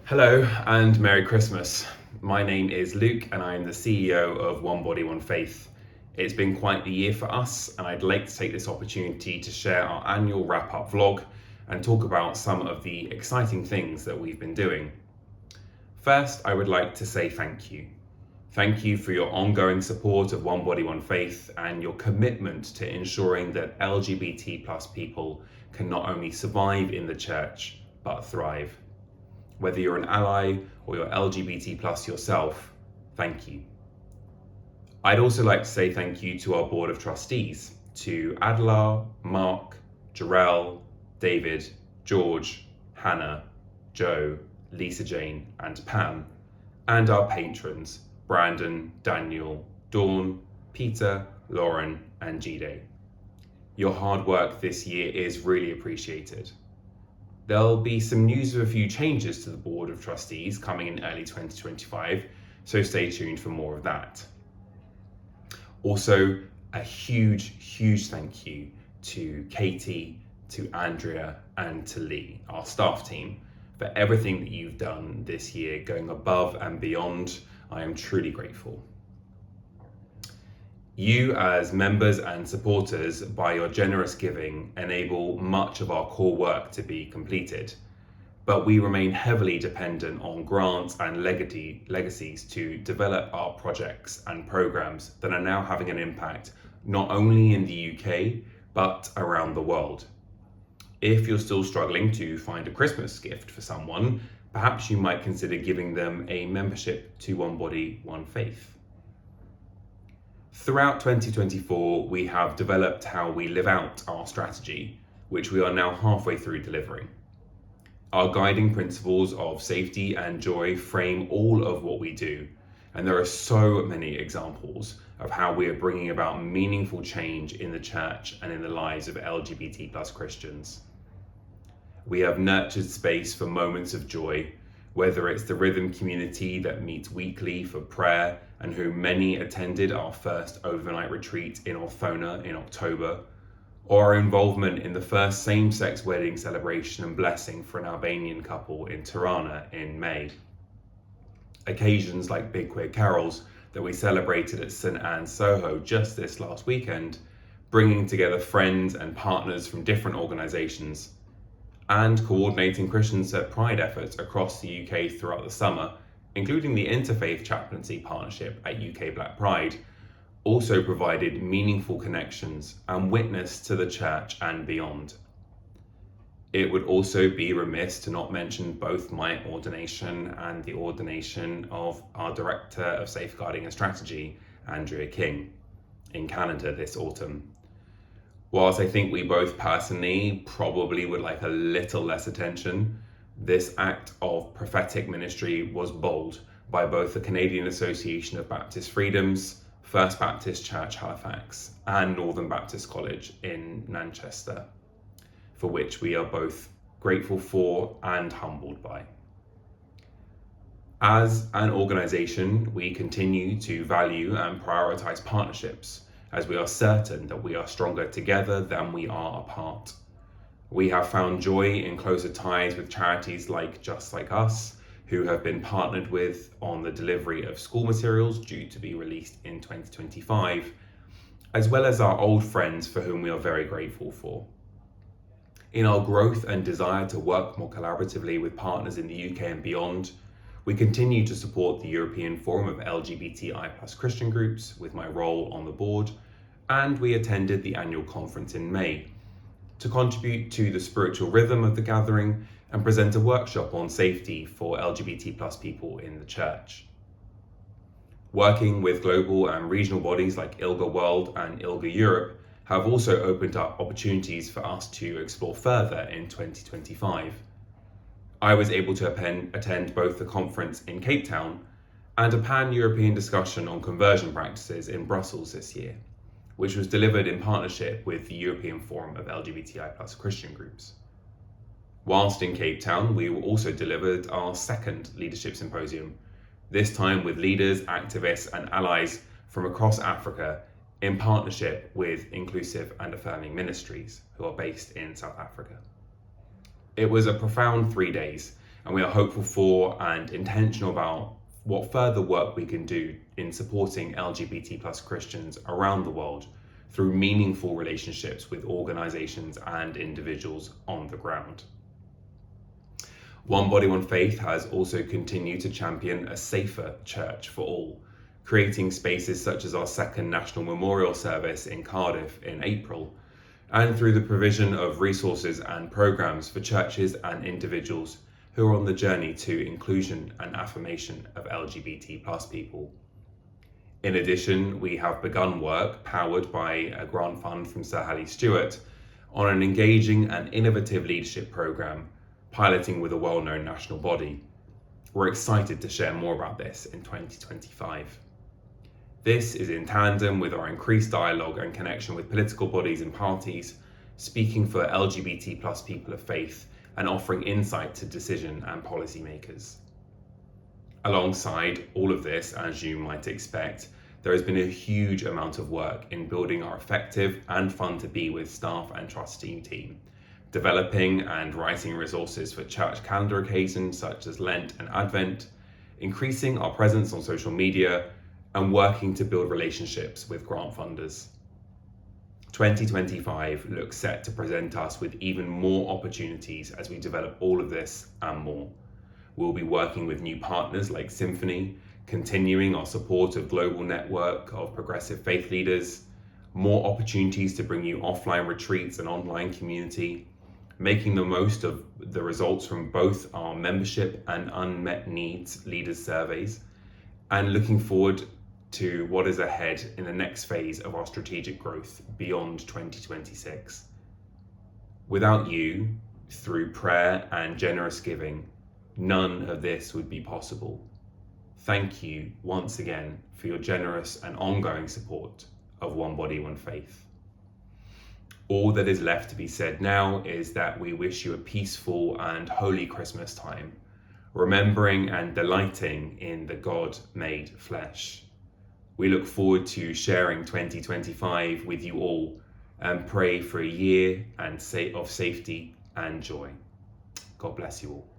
Hello and Merry Christmas. My name is Luke and I'm the CEO of One Body, One Faith. It's been quite the year for us and I'd like to take this opportunity to share our annual wrap-up vlog and talk about some of the exciting things that we've been doing. First, I would like to say thank you. Thank you for your ongoing support of One Body, One Faith and your commitment to ensuring that LGBT plus people can not only survive in the church, but thrive. Whether you're an ally or you're LGBT plus yourself, thank you. I'd also like to say thank you to our board of trustees, to Adlar, Mark, Jarell, David, George, Hannah, Joe, Lisa Jane and Pam, and our patrons, Brandon, Daniel, Dawn, Peter, Lauren and Jide. Your hard work this year is really appreciated. There'll be some news of a few changes to the Board of Trustees coming in early 2025, so stay tuned for more of that. Also, a huge thank you to Katie, to Andrea, and to Lee, our staff team, for everything that you've done this year, going above and beyond. I am truly grateful. You as members and supporters, by your generous giving, enable much of our core work to be completed, but we remain heavily dependent on grants and legacies to develop our projects and programs that are now having an impact not only in the UK, but around the world. If you're still struggling to find a Christmas gift for someone, perhaps you might consider giving them a membership to One Body, One Faith. Throughout 2024, we have developed how we live out our strategy, which we are now halfway through delivering. Our guiding principles of safety and joy frame all of what we do, and there are so many examples of how we are bringing about meaningful change in the church and in the lives of LGBT plus Christians. We have nurtured space for moments of joy, whether it's the Rhythm community that meets weekly for prayer and whom many attended our first overnight retreat in Orthona in October, or our involvement in the first same-sex wedding celebration and blessing for an Albanian couple in Tirana in May. Occasions like Big Queer Carols that we celebrated at St Anne's Soho just this last weekend, bringing together friends and partners from different organisations, and coordinating Christians at Pride efforts across the UK throughout the summer, including the Interfaith Chaplaincy Partnership at UK Black Pride, also provided meaningful connections and witness to the church and beyond. It would also be remiss to not mention both my ordination and the ordination of our Director of Safeguarding and Strategy, Andrea King, in Canada this autumn. Whilst I think we both personally probably would like a little less attention, this act of prophetic ministry was bold by both the Canadian Association of Baptist Freedoms, First Baptist Church Halifax, and Northern Baptist College in Manchester, for which we are both grateful for and humbled by. As an organisation, we continue to value and prioritise partnerships, as we are certain that we are stronger together than we are apart. We have found joy in closer ties with charities like Just Like Us, who have been partnered with on the delivery of school materials due to be released in 2025, as well as our old friends for whom we are very grateful for. In our growth and desire to work more collaboratively with partners in the UK and beyond, we continue to support the European Forum of LGBTI+ Christian Groups with my role on the board, and we attended the annual conference in May to contribute to the spiritual rhythm of the gathering and present a workshop on safety for LGBT+ people in the church. Working with global and regional bodies like ILGA World and ILGA Europe have also opened up opportunities for us to explore further in 2025. I was able to attend both the conference in Cape Town and a pan-European discussion on conversion practices in Brussels this year, which was delivered in partnership with the European Forum of LGBTI+ Christian Groups. Whilst in Cape Town, we also delivered our second leadership symposium, this time with leaders, activists and allies from across Africa in partnership with Inclusive and Affirming Ministries, who are based in South Africa. It was a profound 3 days, and we are hopeful for and intentional about what further work we can do in supporting LGBT plus Christians around the world through meaningful relationships with organisations and individuals on the ground. One Body, One Faith has also continued to champion a safer church for all, creating spaces such as our second National Memorial Service in Cardiff in April, and through the provision of resources and programmes for churches and individuals who are on the journey to inclusion and affirmation of LGBT plus people. In addition, we have begun work powered by a grant fund from Sir Halley Stewart on an engaging and innovative leadership programme piloting with a well-known national body. We're excited to share more about this in 2025. This is in tandem with our increased dialogue and connection with political bodies and parties, speaking for LGBT plus people of faith and offering insight to decision and policy makers. Alongside all of this, as you might expect, there has been a huge amount of work in building our effective and fun to be with staff and trustee team, developing and writing resources for church calendar occasions such as Lent and Advent, increasing our presence on social media, and working to build relationships with grant funders. 2025 looks set to present us with even more opportunities as we develop all of this and more. We'll be working with new partners like Symphony, continuing our support of global network of progressive faith leaders, more opportunities to bring you offline retreats and online community, making the most of the results from both our membership and unmet needs leaders surveys, and looking forward to what is ahead in the next phase of our strategic growth beyond 2026. Without you, through prayer and generous giving, none of this would be possible. Thank you once again for your generous and ongoing support of One Body, One Faith. All that is left to be said now is that we wish you a peaceful and holy Christmas time, remembering and delighting in the God-made flesh. We look forward to sharing 2025 with you all and pray for a year of safety and joy. God bless you all.